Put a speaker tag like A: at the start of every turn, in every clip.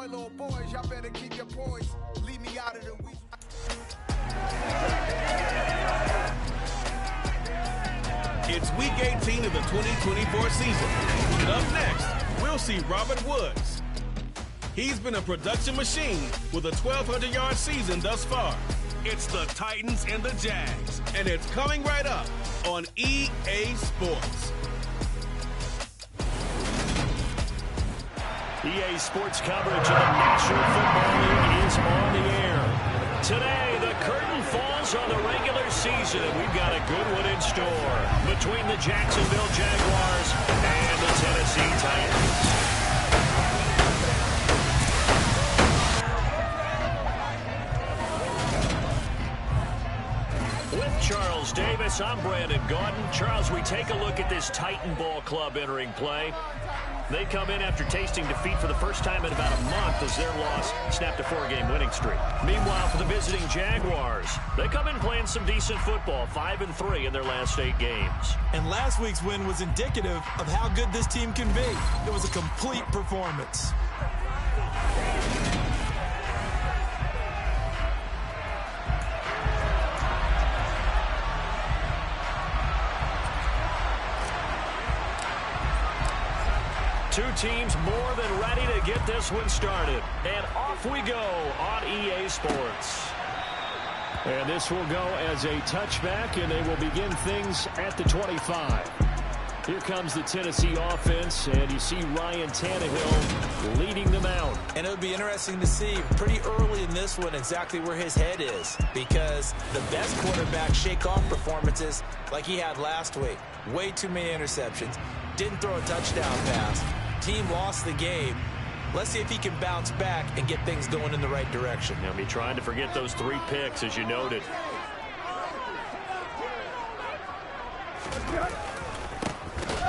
A: little boys, y'all better keep your poise. Leave me out of the week.
B: It's week 18 of the 2024 season. Up next, we'll see Robert Woods. He's been a production machine with a 1,200-yard season thus far. It's the Titans and the Jags, and it's coming right up on EA Sports.
C: EA Sports coverage of the National Football League is on the air. Today, the curtain falls on the regular season, and we've got a good one in store between the Jacksonville Jaguars and the Tennessee Titans. With Charles Davis, I'm Brandon Gaudin. Charles, we take a look at this Titan Ball Club entering play. They come in after tasting defeat for the first time in about a month as their loss snapped a 4-game winning streak. Meanwhile, for the visiting Jaguars, they come in playing some decent football, 5-3 in their last 8 games.
D: And last week's win was indicative of how good this team can be. It was a complete performance.
C: Two teams more than ready to get this one started. And off we go on EA Sports. And this will go as a touchback, and they will begin things at the 25. Here comes the Tennessee offense, and you see Ryan Tannehill leading them out.
E: And it would be interesting to see pretty early in this one exactly where his head is, because the best quarterback shake off performances like he had last week. Way too many interceptions. Didn't throw a touchdown pass. Team lost the game. Let's see if he can bounce back and get things going in the right direction.
C: He'll be trying to forget those 3 picks, as you noted.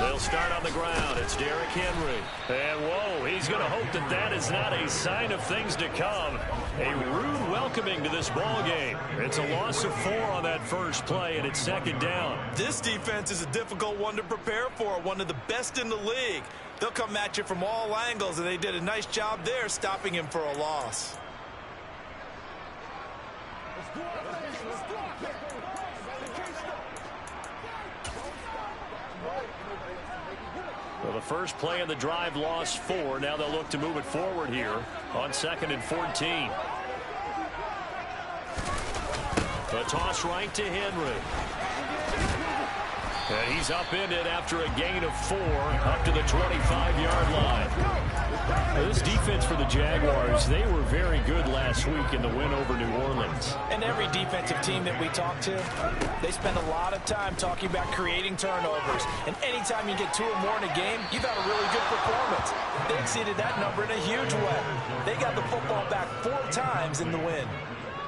C: They'll start on the ground. It's Derrick Henry. And, whoa, he's going to hope that that is not a sign of things to come. A rude welcoming to this ball game. It's a loss of 4 on that first play, and it's 2nd down.
D: This defense is a difficult one to prepare for, one of the best in the league. They'll come at you from all angles, and they did a nice job there stopping him for a loss.
C: Well, the first play of the drive lost 4. Now they'll look to move it forward here on 2nd and 14. The toss right to Henry. And he's upended after a gain of 4 up to the 25-yard line. Now, this defense for the Jaguars, they were very good last week in the win over New Orleans.
E: And every defensive team that we talk to, they spend a lot of time talking about creating turnovers. And anytime you get 2 or more in a game, you've had a really good performance. They exceeded that number in a huge way. They got the football back 4 times in the win.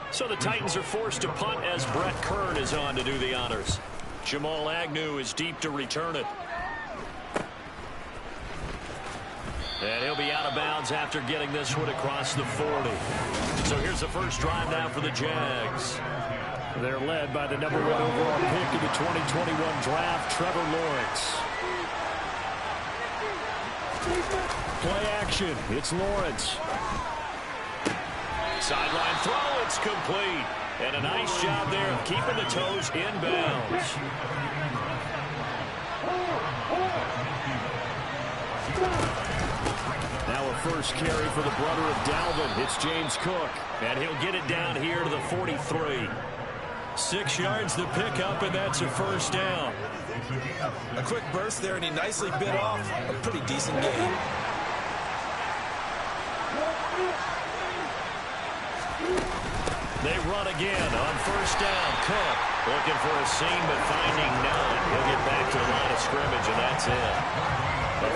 C: So the Titans are forced to punt as Brett Kern is on to do the honors. Jamal Agnew is deep to return it. And he'll be out of bounds after getting this one across the 40. So here's the first drive now for the Jags. They're led by the #1 overall pick of the 2021 draft, Trevor Lawrence. Play action. It's Lawrence. Sideline throw. It's complete. And a nice job there of keeping the toes in bounds. Now a first carry for the brother of Dalvin. It's James Cook. And he'll get it down here to the 43. 6 yards to pick up, and that's a first down.
E: A quick burst there, and he nicely bit off a pretty decent gain.
C: They run again on first down. Cook looking for a seam, but finding none. He'll get back to the line of scrimmage, and that's it.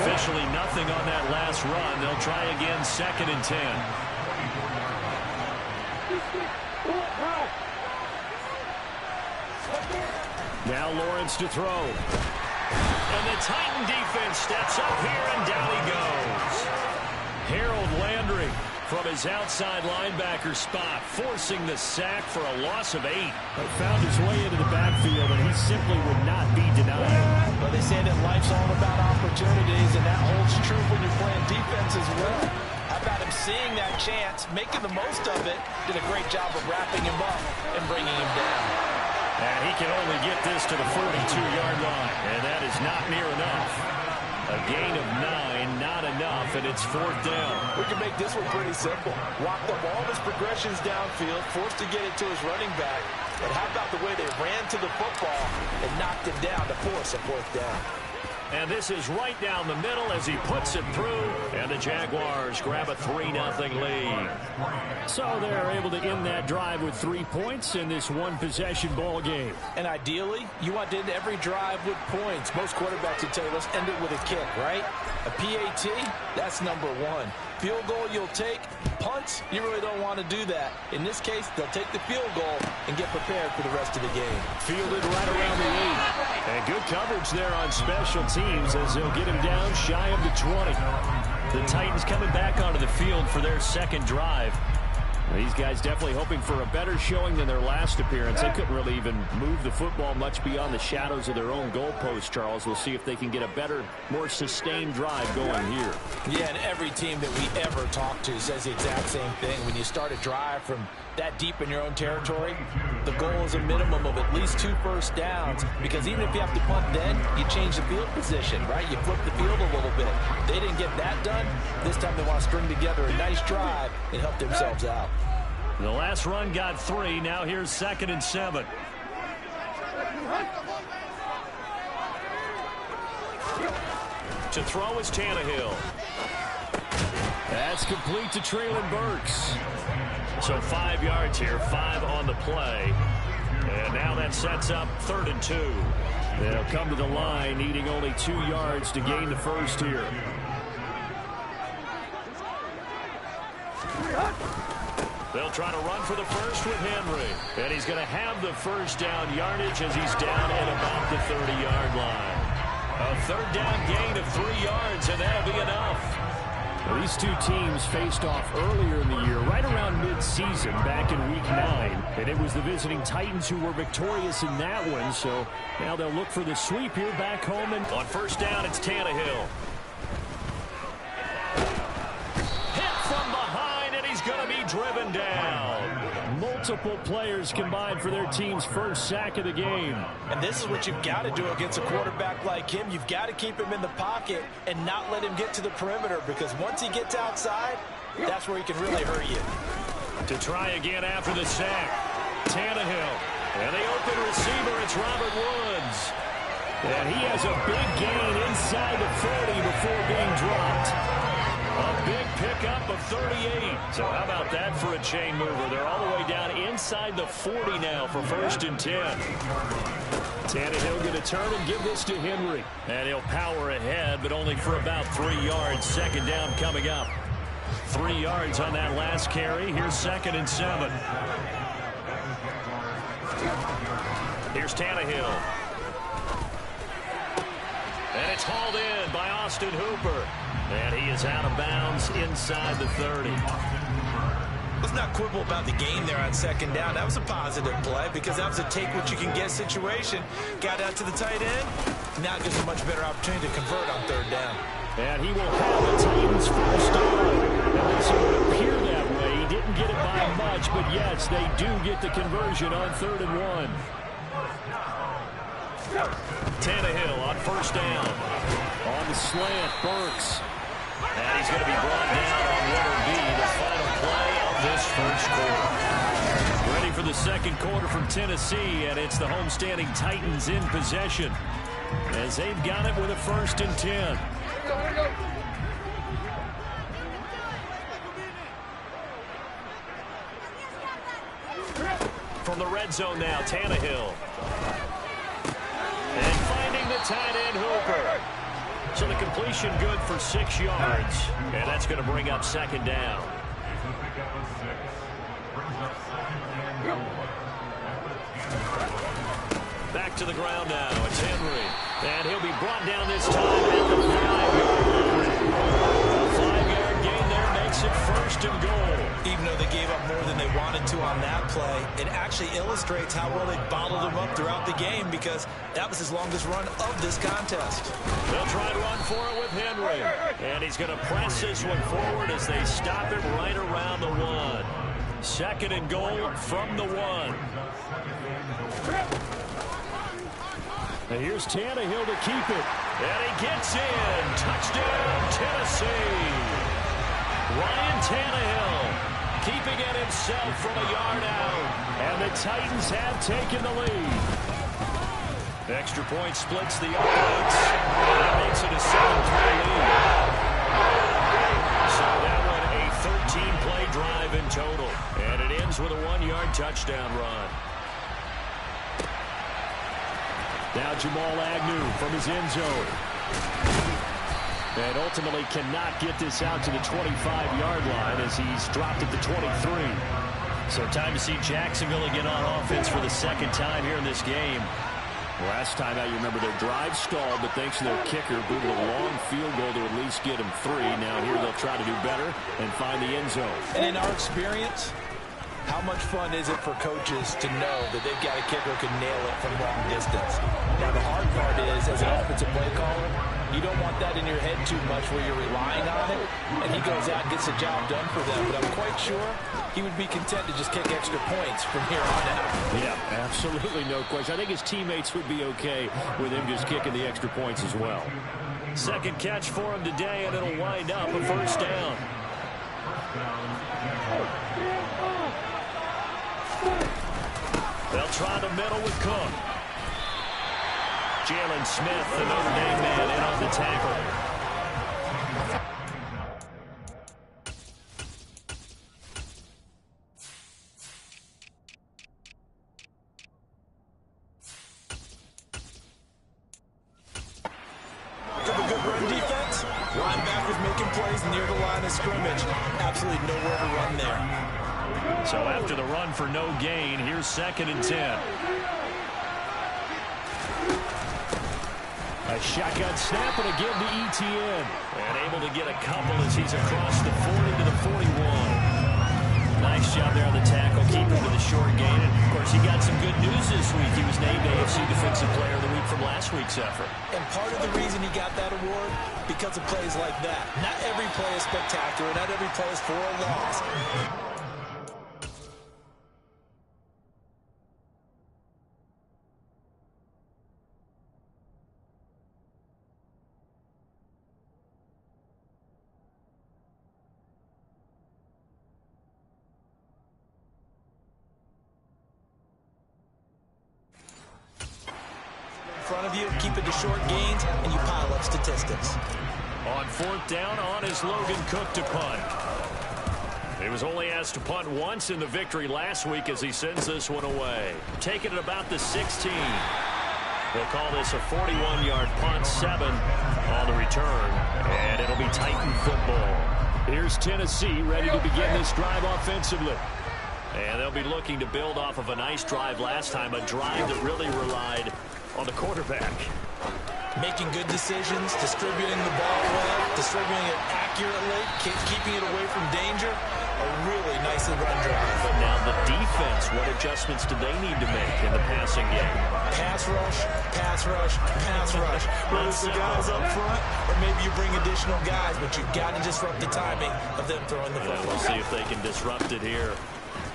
C: Officially nothing on that last run. They'll try again, 2nd and 10. Now Lawrence to throw. And the Titan defense steps up here, and down he goes. Harold Landry from his outside linebacker spot, forcing the sack for a loss of 8. Found his way into the backfield, and he simply would not be denied.
E: But they say that life's all about opportunities, and that holds true when you're playing defense as well. How about him seeing that chance, making the most of it, did a great job of wrapping him up and bringing him down.
C: And he can only get this to the 42-yard line, and that is not near enough. A gain of 9, not enough, and it's 4th down.
E: We can make this one pretty simple. Walked up all of his progressions downfield, forced to get it to his running back. But how about the way they ran to the football and knocked him down to force a 4th down?
C: And this is right down the middle as he puts it through. And the Jaguars grab a 3-0 lead. So they're able to end that drive with 3 points in this one-possession ball game.
E: And ideally, you want to end every drive with points. Most quarterbacks would tell you, let's end it with a kick, right? A PAT, that's number 1. Field goal you'll take. Punts, you really don't want to do that. In this case, they'll take the field goal and get prepared for the rest of the game.
C: Fielded right around the 8. And good coverage there on special teams as they'll get him down shy of the 20. The Titans coming back onto the field for their second drive. These guys definitely hoping for a better showing than their last appearance. They couldn't really even move the football much beyond the shadows of their own goalpost, Charles. We'll see if they can get a better, more sustained drive going here.
E: Yeah, and every team that we ever talk to says the exact same thing. When you start a drive from that deep in your own territory, the goal is a minimum of at least 2 first downs, because even if you have to punt then, you change the field position, right? You flip the field a little bit. They didn't get that done. This time they want to string together a nice drive and help themselves out.
C: The last run got 3. Now here's 2nd and 7. To throw is Tannehill. That's complete to Treylon Burks. So 5 yards here, 5 on the play. And now that sets up 3rd and 2. They'll come to the line, needing only 2 yards to gain the first here. They'll try to run for the first with Henry. And he's going to have the first down yardage as he's down at about the 30-yard line. A 3rd down gain of 3 yards, and that'll be enough. Well, these two teams faced off earlier in the year, right around mid-season, back in Week 9. And it was the visiting Titans who were victorious in that one. So now they'll look for the sweep here back home. And on 1st down, it's Tannehill. Going to be driven down. Multiple players combined for their team's first sack of the game.
E: And this is what you've got to do against a quarterback like him. You've got to keep him in the pocket and not let him get to the perimeter, because once he gets outside, that's where he can really hurt you.
C: To try again after the sack, Tannehill. And the open receiver, it's Robert Woods. And he has a big gain inside the 40 before being dropped. A big pickup of 38. So how about that for a chain mover? They're all the way down inside the 40 now for 1st and 10. Tannehill going to turn and give this to Henry. And he'll power ahead, but only for about 3 yards. 2nd down coming up. 3 yards on that last carry. Here's 2nd and 7. Here's Tannehill. And it's hauled in by Austin Hooper. And he is out of bounds inside the 30.
E: Let's not quibble about the game there on 2nd down. That was a positive play, because that was a take-what-you-can-get situation. Got out to the tight end. Now gives a much better opportunity to convert on 3rd down.
C: And he will have the Titans' first down. At least it would appear that way. He didn't get it by much, but yes, they do get the conversion on 3rd and 1. Tannehill on 1st down. On the slant, Burks. And he's going to be brought down on what will be the final play of this first quarter. Ready for the 2nd quarter from Tennessee, and it's the homestanding Titans in possession as they've got it with a 1st and 10. From the red zone now, Tannehill. And finding the tight end, Hooper. So the completion good for 6 yards. And that's going to bring up 2nd down. Back to the ground now. It's Henry. And he'll be brought down this time at the 5-yard line. A 5-yard gain there makes it 1st and goal.
E: Even though they gave up more than they wanted to on that play, it actually illustrates how well they bottled him up throughout the game because that was his longest run of this contest.
C: They'll try to run for it with Henry. And he's going to press this one forward as they stop him right around the 1. Second and goal from the 1. And here's Tannehill to keep it. And he gets in. Touchdown, Tennessee. Ryan Tannehill keeping it himself from a yard out. And the Titans have taken the lead. Extra point splits the offense. And that makes it a 7-3 lead. So that one a 13-play drive in total. And it ends with a 1-yard touchdown run. Now Jamal Agnew from his end zone. And ultimately cannot get this out to the 25-yard line as he's dropped at the 23. So time to see Jacksonville again on offense for the second time here in this game. Last time out, you remember their drive stalled, but thanks to their kicker, booted a long field goal to at least get him 3. Now here they'll try to do better and find the end zone.
E: And in our experience, how much fun is it for coaches to know that they've got a kicker who can nail it from long distance? Now, the hard part is, as an offensive play caller, you don't want that in your head too much where you're relying on it, and he goes out and gets the job done for them. But I'm quite sure he would be content to just kick extra points from here on out.
C: Yeah, absolutely no question. I think his teammates would be okay with him just kicking the extra points as well. Second catch for him today, and it'll wind up a first down. They'll try the middle with Cook. Jalen Smith, the Notre Dame man, in on the tackle.
E: Got a good run defense. Linebackers making plays near the line of scrimmage. Absolutely nowhere to run there.
C: So after the run for no gain, here's 2nd and 10. A shotgun snap and again to ETN. And able to get a couple as he's across the 40 to the 41. Nice job there on the tackle, keeping to the short gain. And of course, he got some good news this week. He was named AFC Defensive Player of the Week from last week's effort.
E: And part of the reason he got that award, because of plays like that. Not every play is spectacular. Not every play is for a loss. Front of you, keep it to short gains, and you pile up statistics.
C: On 4th down, on is Logan Cook to punt. He was only asked to punt once in the victory last week as he sends this one away. Taking it about the 16. They'll call this a 41-yard punt, 7 on the return, and it'll be Titan football. Here's Tennessee ready to begin this drive offensively. And they'll be looking to build off of a nice drive last time, a drive that really relied on the quarterback.
E: Making good decisions, distributing the ball well, distributing it accurately, keeping it away from danger. A really nicely run drive.
C: But now the defense, what adjustments do they need to make in the passing game?
E: Pass rush, pass rush, pass rush. Whether it's the guys up front or maybe you bring additional guys, but you've got to disrupt the timing of them throwing the football.
C: We'll see if they can disrupt it here.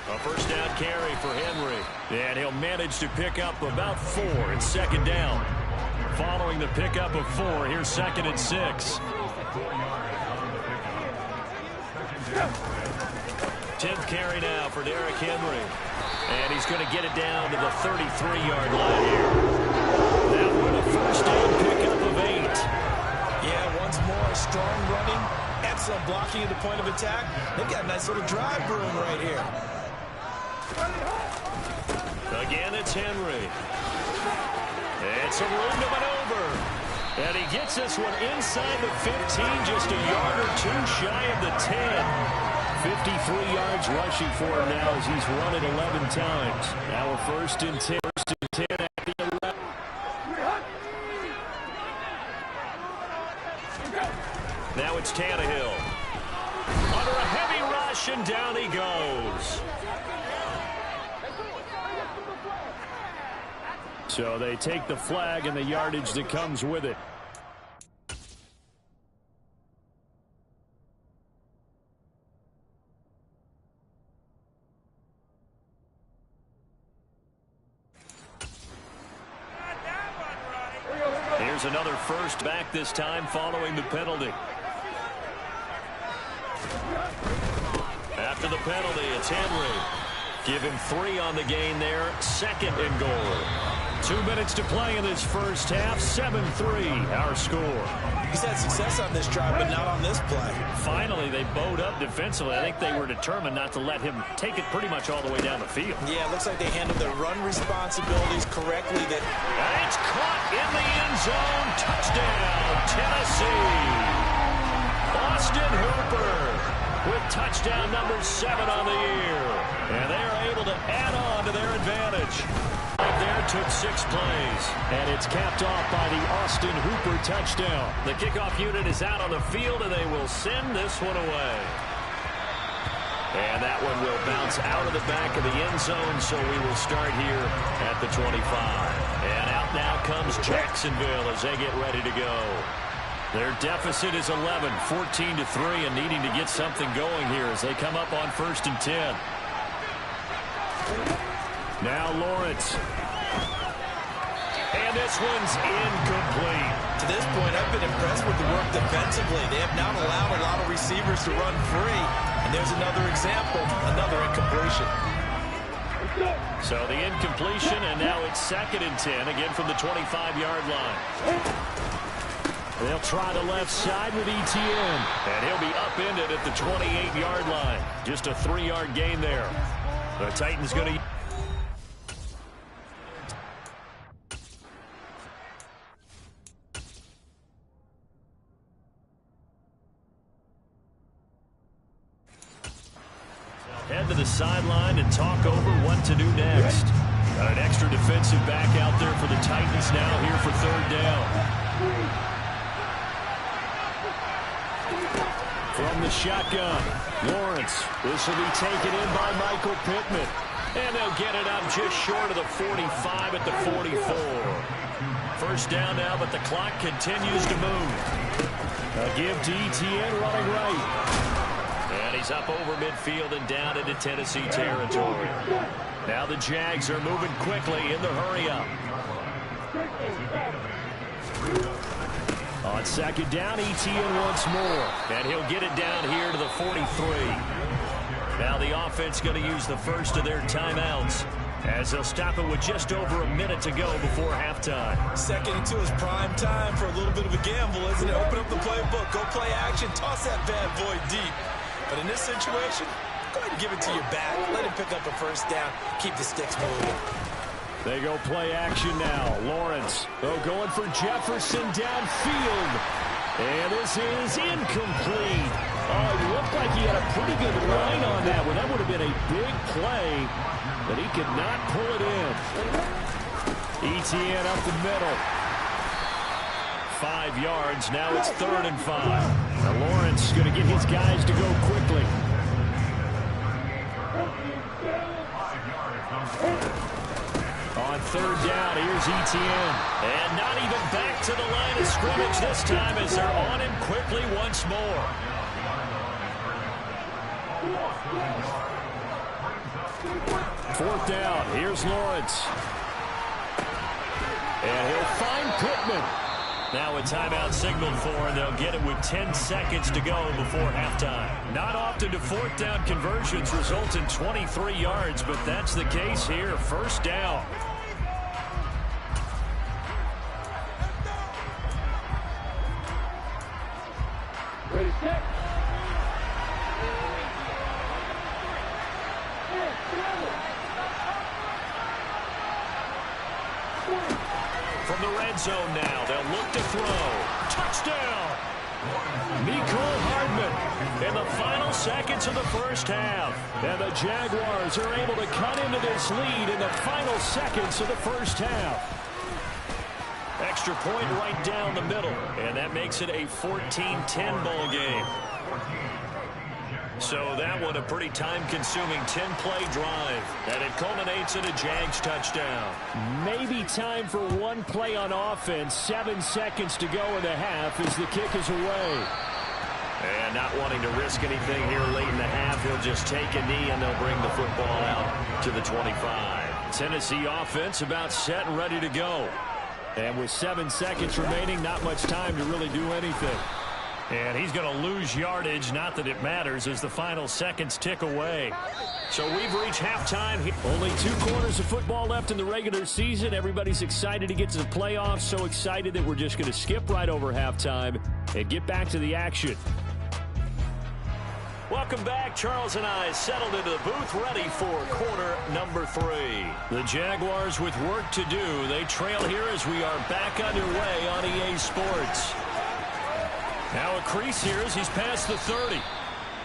C: A first down carry for Henry. And he'll manage to pick up about 4. It's 2nd down. Following the pickup of 4, here's 2nd and 6. 10th carry now for Derrick Henry. And he's going to get it down to the 33-yard line here. Now with a first down pickup of 8.
E: Yeah, once more, strong running, excellent blocking at the point of attack. They've got a nice little drive brewing right here.
C: Again, it's Henry. And some room to maneuver. And he gets this one inside the 15, just a yard or 2 shy of the 10. 53 yards rushing for him now as he's run it 11 times. Now a 1st and 10. 1st and 10 at the 11. Now it's Tannehill. Under a heavy rush, rush, and down he goes. So they take the flag and the yardage that comes with it. Here's another first back this time following the penalty. After the penalty, it's Henry. Give him 3 on the gain there. 2nd and goal. 2 minutes to play in this first half. 7-3 our score.
E: He's had success on this drive, but not on this play.
C: Finally, they bowed up defensively. I think they were determined not to let him take it pretty much all the way down the field.
E: Yeah, it looks like they handled their run responsibilities correctly.
C: And it's caught in the end zone. Touchdown, Tennessee. Austin Hooper with touchdown number 7 on the year. And they are able to add on to their advantage. There took 6 plays, and it's capped off by the Austin Hooper touchdown. The kickoff unit is out on the field, and they will send this one away. And that one will bounce out of the back of the end zone, so we will start here at the 25. And out now comes Jacksonville as they get ready to go. Their deficit is 11, 14-3, and needing to get something going here as they come up on 1st and 10. Now Lawrence. And this one's incomplete.
E: To this point, I've been impressed with the work defensively. They have not allowed a lot of receivers to run free. And there's another example, another incompletion.
C: So the incompletion, and now it's 2nd and 10, again from the 25-yard line. They'll try the left side with Etienne. And he'll be upended at the 28-yard line. Just a 3-yard gain there. The Titans going to... head to the sideline and talk over what to do next. Got an extra defensive back out there for the Titans now here for 3rd down. From the shotgun, Lawrence. This will be taken in by Michael Pittman. And they'll get it up just short of the 45 at the 44. 1st down now, but the clock continues to move. A give to Etienne running right. And he's up over midfield and down into Tennessee territory. Now the Jags are moving quickly in the hurry-up. On 2nd down, Etienne once more. And he'll get it down here to the 43. Now the offense going to use the first of their timeouts as they'll stop it with just over a minute to go before halftime.
E: 2nd and 2 is prime time for a little bit of a gamble, isn't it? Open up the playbook, go play action, toss that bad boy deep. But in this situation, go ahead and give it to your back. Let him pick up a 1st down. Keep the sticks moving.
C: They go play action now. Lawrence, going for Jefferson downfield. And this is incomplete. Oh, it looked like he had a pretty good line on that one. That would have been a big play, but he could not pull it in. Etienne up the middle. 5 yards. Now it's 3rd and 5. Now Lawrence is going to get his guys to go quickly. On 3rd down, here's Etienne. And not even back to the line of scrimmage this time as they're on him quickly once more. Fourth down, here's Lawrence. And he'll find Pittman. Now a timeout signaled for, and they'll get it with 10 seconds to go before halftime. Not often do 4th down conversions result in 23 yards, but that's the case here. 1st down.
F: Ready, set.
C: From the red zone now, they'll look to throw. Touchdown! Mecole Hardman in the final seconds of the 1st half. And the Jaguars are able to cut into this lead in the final seconds of the 1st half. Extra point right down the middle, and that makes it a 14-10 ball game. So that one a pretty time-consuming 10-play drive. And it culminates in a Jags touchdown.
G: Maybe time for one play on offense. 7 seconds to go in the half as the kick is away.
C: And not wanting to risk anything here late in the half, he'll just take a knee and they'll bring the football out to the 25. Tennessee offense about set and ready to go.
G: And with 7 seconds remaining, not much time to really do anything.
C: And he's going to lose yardage, not that it matters, as the final seconds tick away. So we've reached halftime.
G: Only 2 quarters of football left in the regular season. Everybody's excited to get to the playoffs, so excited that we're just going to skip right over halftime and get back to the action.
C: Welcome back. Charles and I settled into the booth, ready for quarter number 3.
G: The Jaguars with work to do. They trail here as we are back underway on EA Sports. Now a crease here as he's past the 30.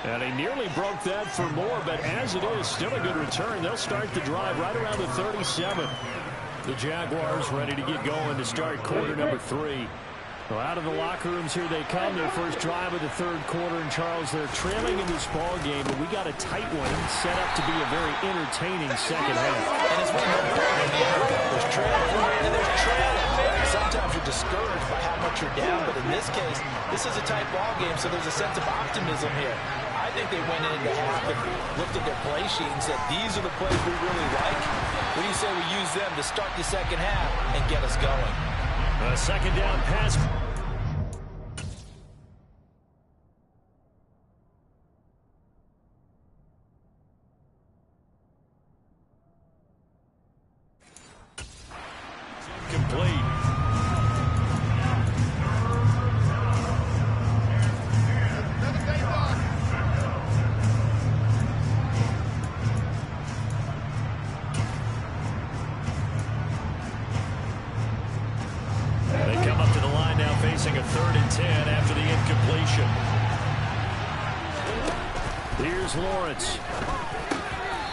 G: And he nearly broke that for more, but as it is, still a good return. They'll start the drive right around the 37. The Jaguars ready to get going to start quarter number 3. Well, out of the locker rooms here they come, their first drive of the 3rd quarter. And Charles, they're trailing in this ball game, but we got a tight one set up to be a very entertaining second half.
E: And as we know, there's trailing and there's trailing. Sometimes you're discouraged by how much you're down, but in this case, this is a tight ball game, so there's a sense of optimism here. I think they went into half and looked at their play sheet and said, these are the plays we really like. What do you say we use them to start the second half and get us going?
C: A second down pass. Complete. Facing a 3rd and 10 after the incompletion.
G: Here's Lawrence.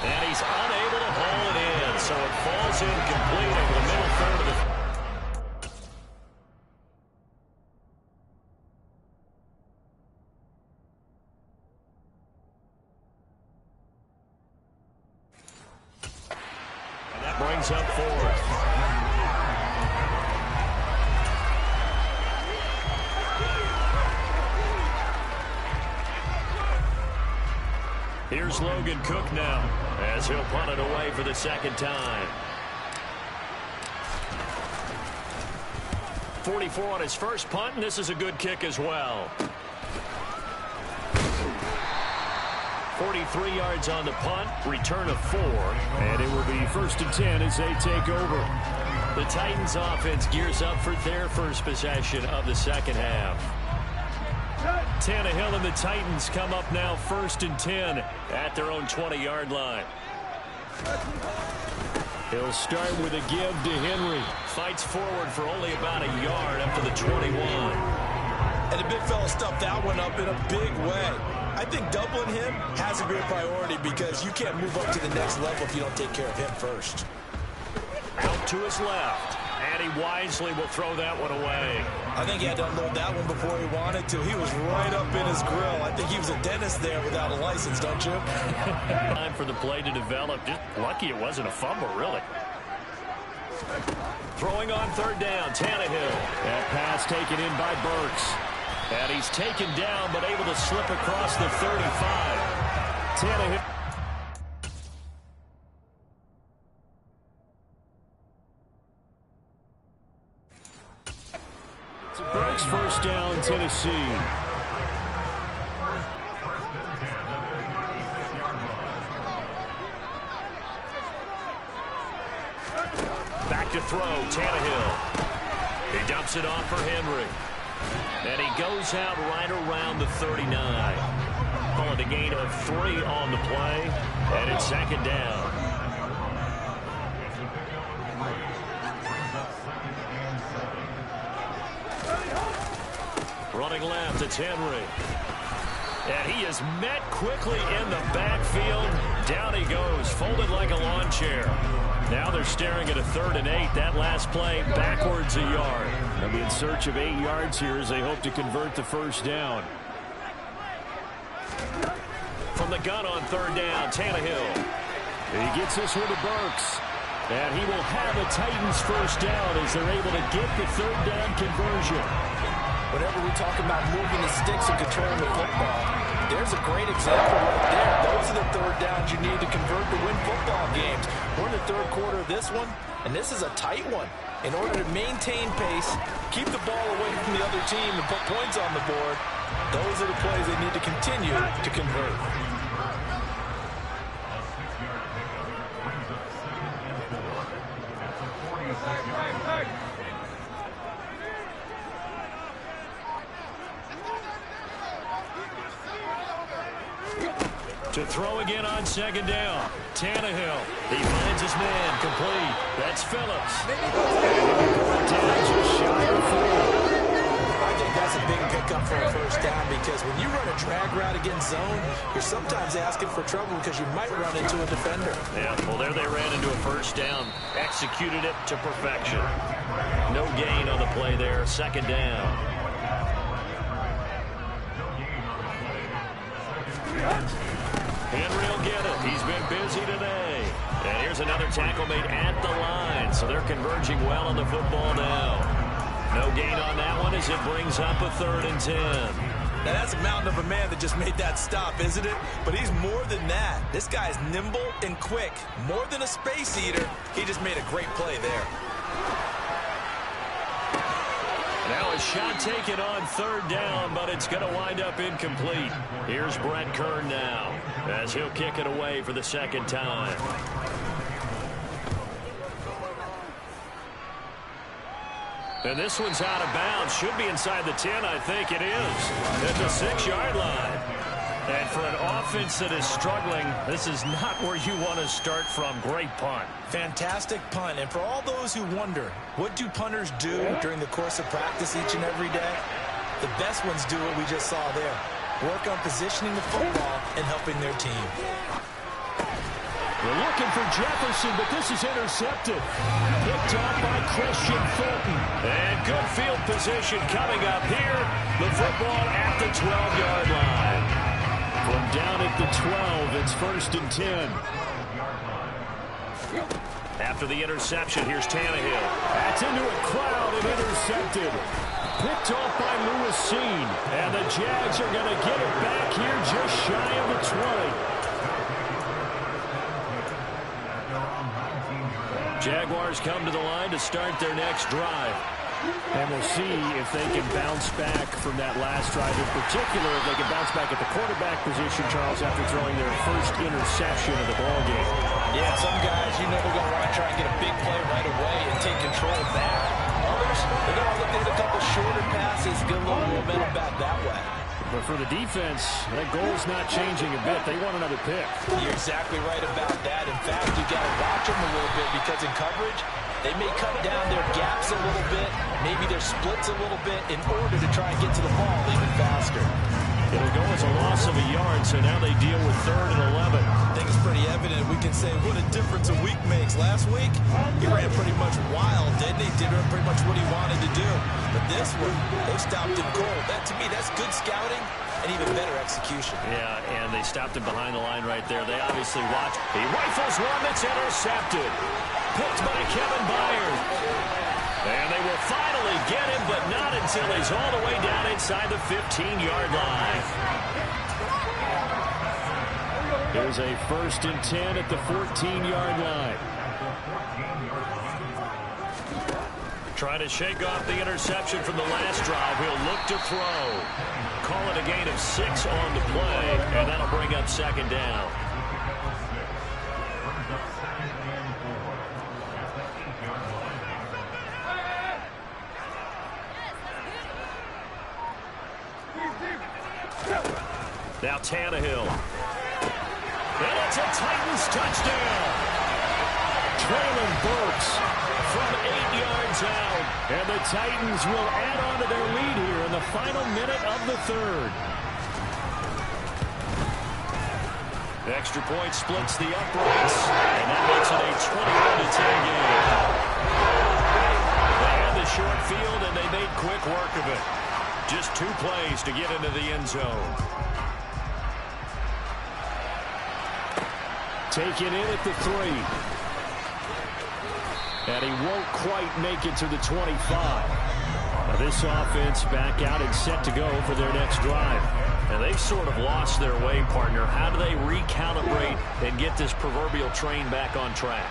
C: And he's unable to haul it in, so it falls incomplete over the middle third of the... And that brings up 4th. Here's Logan Cook now, as he'll punt it away for the 2nd time. 44 on his first punt, and this is a good kick as well. 43 yards on the punt, return of 4.
G: And it will be 1st and 10 as they take over.
C: The Titans offense gears up for their first possession of the second half. Tannehill and the Titans come up now 1st and 10 at their own 20-yard line.
G: He'll start with a give to Henry.
C: Fights forward for only about a yard up to the 21.
E: And the big fella stuffed that one up in a big way. I think doubling him has a great priority because you can't move up to the next level if you don't take care of him first.
C: Out to his left. And he wisely will throw that one away.
E: I think he had to unload that one before he wanted to. He was right up in his grill. I think he was a dentist there without a license, don't you?
C: Time for the play to develop. Just lucky it wasn't a fumble, really. Throwing on 3rd down, Tannehill.
G: That pass taken in by Burks.
C: And he's taken down, but able to slip across the 35.
G: Tannehill. Burks 1st down, Tennessee.
C: Back to throw, Tannehill. He dumps it off for Henry. And he goes out right around the 39. Calling a gain of 3 on the play. And it's 2nd down. Running left, it's Henry. And he is met quickly in the backfield. Down he goes, folded like a lawn chair. Now they're staring at a 3rd and 8. That last play, backwards a yard.
G: They'll be in search of 8 yards here as they hope to convert the 1st down.
C: the gun on third down. Tannehill. He gets this one to Burks. And he will have a Titans first down as they're able to get the third down conversion.
E: Whenever we talk about moving the sticks and controlling the football, there's a great example right there. Those are the third downs you need to convert to win football games. We're in the third quarter of this one, and this is a tight one. In order to maintain pace, keep the ball away from the other team, and put points on the board, those are the plays they need to continue to convert.
C: To throw again on second down. Tannehill. He finds his man. Complete. That's Phillips. Just shy of 4.
E: I think that's a big pickup for a first down because when you run a drag route against zone, you're sometimes asking for trouble because you might run into a defender.
C: Yeah, well, there they ran into a first down. Executed it to perfection. No gain on the play there. Second down. Henry will get it. He's been busy today. And here's another tackle made at the line. So they're converging well on the football now. No gain on that one as it brings up a 3rd and 10.
E: Now that's a mountain of a man that just made that stop, isn't it? But he's more than that. This guy's nimble and quick. More than a space eater. He just made a great play there.
C: Now a shot taken on 3rd down, but it's going to wind up incomplete. Here's Brett Kern now as he'll kick it away for the second time. And this one's out of bounds. Should be inside the 10, I think it is. At the 6-yard line. And for an offense that is struggling, this is not where you want to start from. Great punt.
E: Fantastic punt. And for all those who wonder, what do punters do during the course of practice each and every day? The best ones do what we just saw there. Work on positioning the football and helping their team.
C: We're looking for Jefferson, but this is intercepted. Picked off by Christian Fulton. And good field position coming up here. The football at the 12-yard line. From down at the 12, it's 1st and 10. After the interception, here's Tannehill. That's into a crowd and intercepted. Picked off by Lewis Seen. And the Jags are going to get it back here just shy of the 20. Jaguars come to the line to start their next drive. And we'll see if they can bounce back from that last drive. In particular, if they can bounce back at the quarterback position, Charles, after throwing their first interception of the ballgame.
E: Yeah, some guys, you know, they're going to want to try and get a big play right away and take control of that. Others, they're going to look at a couple shorter passes, get a little momentum back that way.
C: But for the defense, that goal's not changing a bit. They want another pick.
E: You're exactly right about that. In fact, you got to watch them a little bit because in coverage, they may cut down their gaps a little bit, maybe their splits a little bit in order to try and get to the ball even faster.
C: It'll go as a loss of a yard, so now they deal with 3rd and 11.
E: I think it's pretty evident. We can say what a difference a week makes. Last week, he ran pretty much wild, didn't he? Did pretty much what he wanted to do. But this one, they stopped him cold. That, to me, that's good scouting and even better execution.
C: Yeah, and they stopped him behind the line right there. They obviously watched. He rifles one that's intercepted. Picked by Kevin Byard. And they will finally get him, but not until he's all the way down inside the 15-yard line. Here's a 1st and 10 at the 14-yard line. Trying to shake off the interception from the last drive. He'll look to throw. Call it a gain of 6 on the play, and that'll bring up 2nd down. Now Tannehill. And it's a Titans touchdown. Traylon Burks from 8 yards out. And the Titans will add on to their lead here in the final minute of the 3rd. Extra point splits the uprights. And that makes it a 21-10 game. They had the short field, and they made quick work of it. Just 2 plays to get into the end zone.
G: Taken in at the 3. And he won't quite make it to the 25. Now this offense back out and set to go for their next drive. And they've sort of lost their way, partner. How do they recalibrate and get this proverbial train back on track?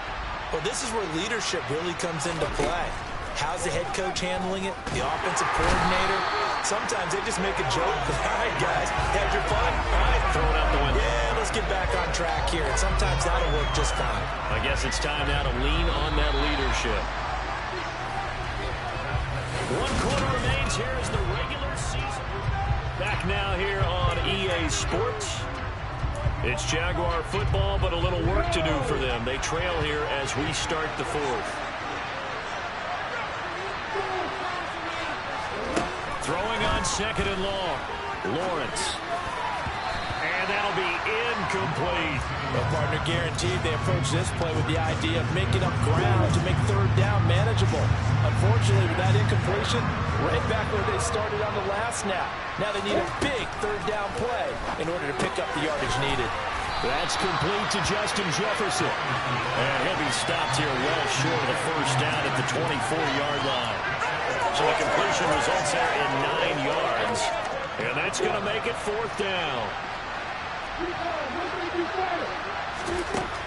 E: Well, this is where leadership really comes into play. How's the head coach handling it? The offensive coordinator? Sometimes they just make a joke. All right, guys, had your fun? All right,
G: throw it out the window.
E: Yeah, let's get back on track here. And sometimes that'll work just fine.
G: I guess it's time now to lean on that leadership. 1 quarter remains here as the regular season. Back now here on EA Sports. It's Jaguar football, but a little work to do for them. They trail here as we start the 4th. Throwing on 2nd and long. Lawrence. And that'll be incomplete.
E: Well, partner, guaranteed they approach this play with the idea of making up ground to make 3rd down manageable. Unfortunately, with that incompletion, right back where they started on the last snap. Now they need a big 3rd down play in order to pick up the yardage needed.
G: That's complete to Justin Jefferson. And he'll be stopped here well short of the 1st down at the 24-yard line. So the completion results there in 9 yards. And that's going to make it 4th down.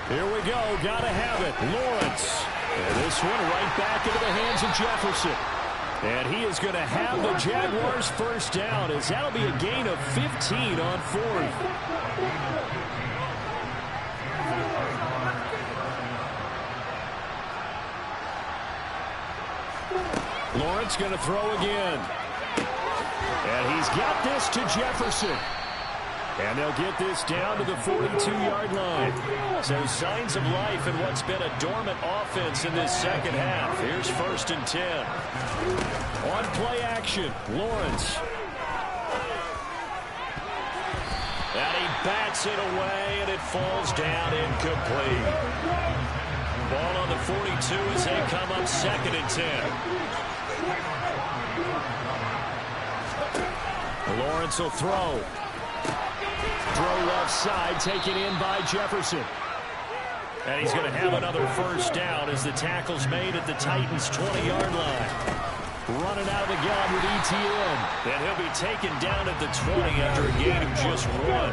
G: Here we go. Got to have it. Lawrence. And this one right back into the hands of Jefferson. And he is going to have the Jaguars' 1st down, as that'll be a gain of 15 on 4th. Lawrence going to throw again. And he's got this to Jefferson. And they'll get this down to the 42-yard line. So signs of life in what's been a dormant offense in this 2nd half. Here's 1st and 10. On play action, Lawrence. And he bats it away, and it falls down incomplete. Ball on the 42 as they come up 2nd and 10. Lawrence will throw. Throw left side, taken in by Jefferson. And he's going to have another 1st down as the tackle's made at the Titans' 20-yard line. Running out of the gun with ETN. And he'll be taken down at the 20 after a gain of just 1.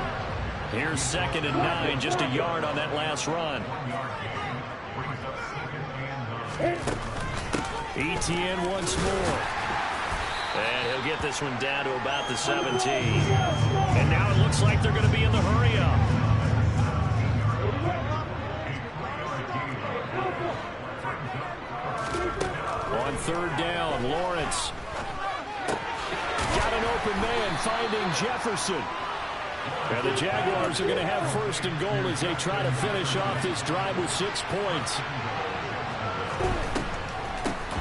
G: Here's 2nd and 9, just a yard on that last run. ETN once more. And he'll get this one down to about the 17. And now it looks like they're going to be in the hurry-up. On 3rd down, Lawrence. Got an open man finding Jefferson. And the Jaguars are going to have 1st and goal as they try to finish off this drive with 6 points.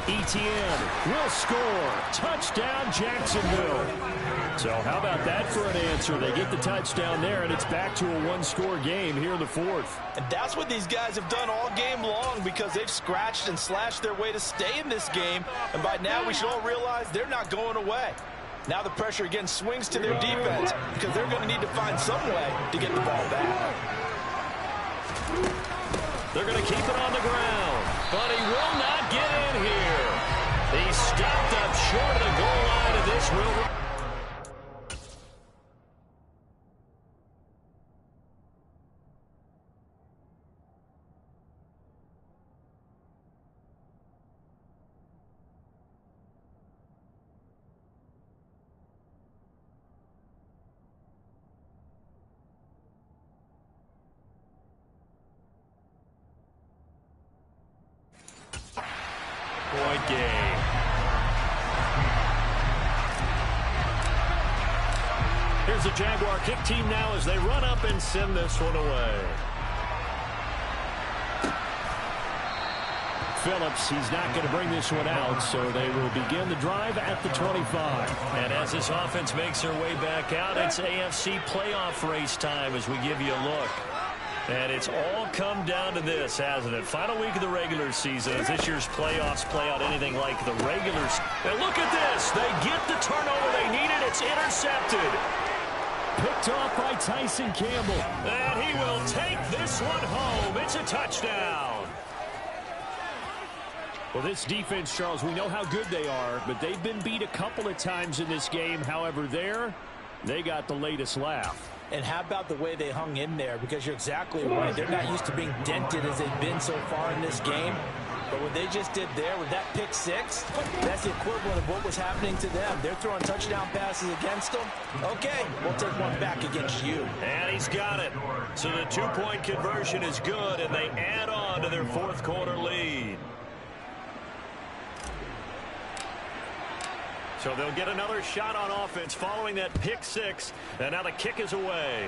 G: ETN will score. Touchdown, Jacksonville. So how about that for an answer? They get the touchdown there, and it's back to a 1-score game here in the 4th.
E: And that's what these guys have done all game long, because they've scratched and slashed their way to stay in this game. And by now, we should all realize they're not going away. Now the pressure again swings to their defense, because they're going to need to find some way to get the ball back.
G: They're going to keep it on the ground, but he will not get in here. He stopped up short of the goal line, and this will... Point game. Here's the Jaguar kick team now as they run up and send this one away. Phillips, he's not going to bring this one out, so they will begin the drive at the 25. And as this offense makes their way back out, it's AFC playoff race time as we give you a look. And it's all come down to this, hasn't it? Final week of the regular season. As this year's playoffs play out anything like the regulars. And look at this. They get the turnover they needed. It's intercepted. Picked off by Tyson Campbell. And he will take this one home. It's a touchdown. Well, this defense, Charles, we know how good they are, but they've been beat a couple of times in this game. However, they got the latest laugh.
E: And how about the way they hung in there? Because you're exactly right. They're not used to being dented as they've been so far in this game. But what they just did there with that pick six, that's the equivalent of what was happening to them. They're throwing touchdown passes against them. Okay, we'll take one back against you.
G: And he's got it. So the two-point conversion is good, and they add on to their fourth quarter lead. So they'll get another shot on offense following that pick six. And now the kick is away.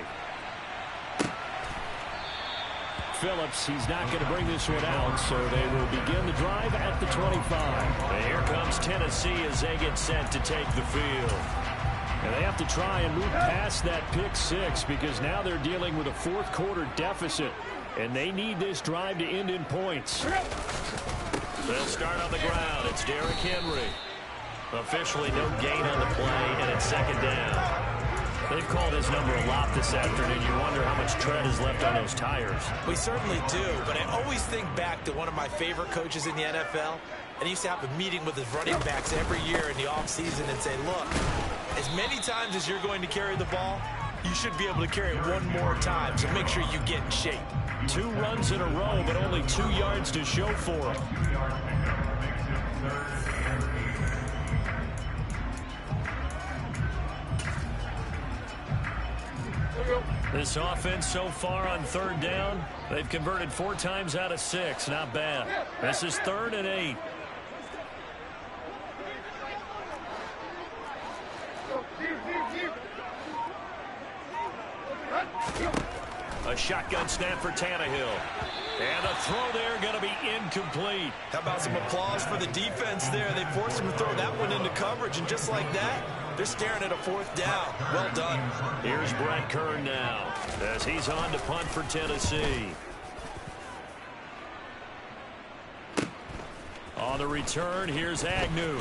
G: Phillips, he's not going to bring this one out, so they will begin the drive at the 25. And here comes Tennessee as they get set to take the field. And they have to try and move past that pick six because now they're dealing with a fourth quarter deficit. And they need this drive to end in points. They'll start on the ground. It's Derrick Henry. Officially no gain on the play, and it's second down. They've called his number a lot this afternoon. You wonder how much tread is left on those tires.
E: We certainly do, but I always think back to one of my favorite coaches in the NFL, and he used to have a meeting with his running backs every year in the offseason and say, look, as many times as you're going to carry the ball, you should be able to carry it one more time, so make sure you get in shape.
G: 2 runs in a row, but only 2 yards to show for him. This offense so far on third down, they've converted 4 times out of 6. Not bad. This is 3rd and 8. A shotgun snap for Tannehill. And a throw there going to be incomplete.
D: How about some applause for the defense there? They forced him to throw that one into coverage, and just like that, they're staring at a 4th down. Well done.
G: Here's Brett Kern now as he's on to punt for Tennessee. On the return, here's Agnew.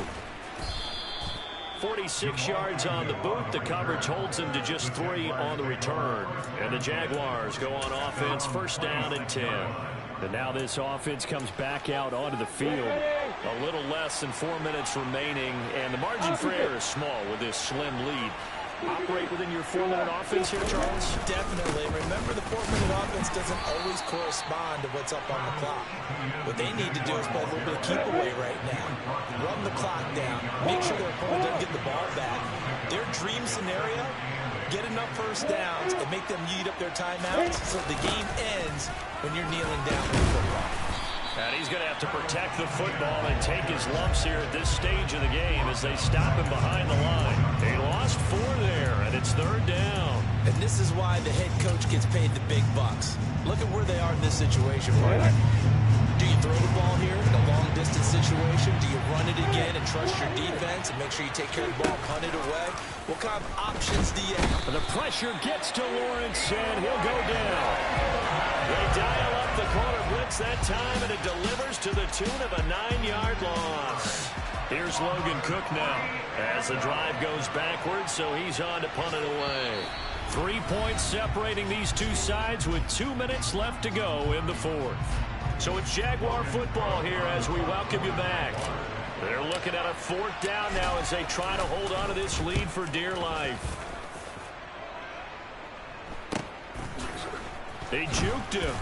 G: 46 yards on the boot. The coverage holds him to just 3 on the return. And the Jaguars go on offense, 1st down and 10. And now this offense comes back out onto the field. A little less than 4 minutes remaining, and the margin for error is small with this slim lead. Operate within your 4-minute offense here, Charles?
E: Definitely. Remember, the 4-minute offense doesn't always correspond to what's up on the clock. What they need to do is play a little bit of keep away right now. Run the clock down. Make sure their opponent doesn't get the ball back. Their dream scenario, get enough 1st downs and make them eat up their timeouts so the game ends when you're kneeling down with the football.
G: And he's going to have to protect the football and take his lumps here at this stage of the game as they stop him behind the line. They lost 4 there, and it's 3rd down.
E: And this is why the head coach gets paid the big bucks. Look at where they are in this situation, Mike. Do you throw the ball here in a long-distance situation? Do you run it again and trust your defense and make sure you take care of the ball, punt it away? What kind of options do you have?
G: The pressure gets to Lawrence, and he'll go down. They dial up the corner blitz that time, and it delivers to the tune of a 9-yard loss. Here's Logan Cook now as the drive goes backwards, so he's on to punt it away. 3 points separating these two sides with 2 minutes left to go in the 4th. So it's Jaguar football here as we welcome you back. They're looking at a 4th down now as they try to hold on to this lead for dear life. They juked him.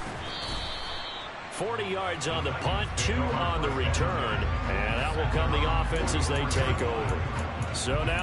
G: 40 yards on the punt, 2 on the return. And out will come the offense as they take over. So now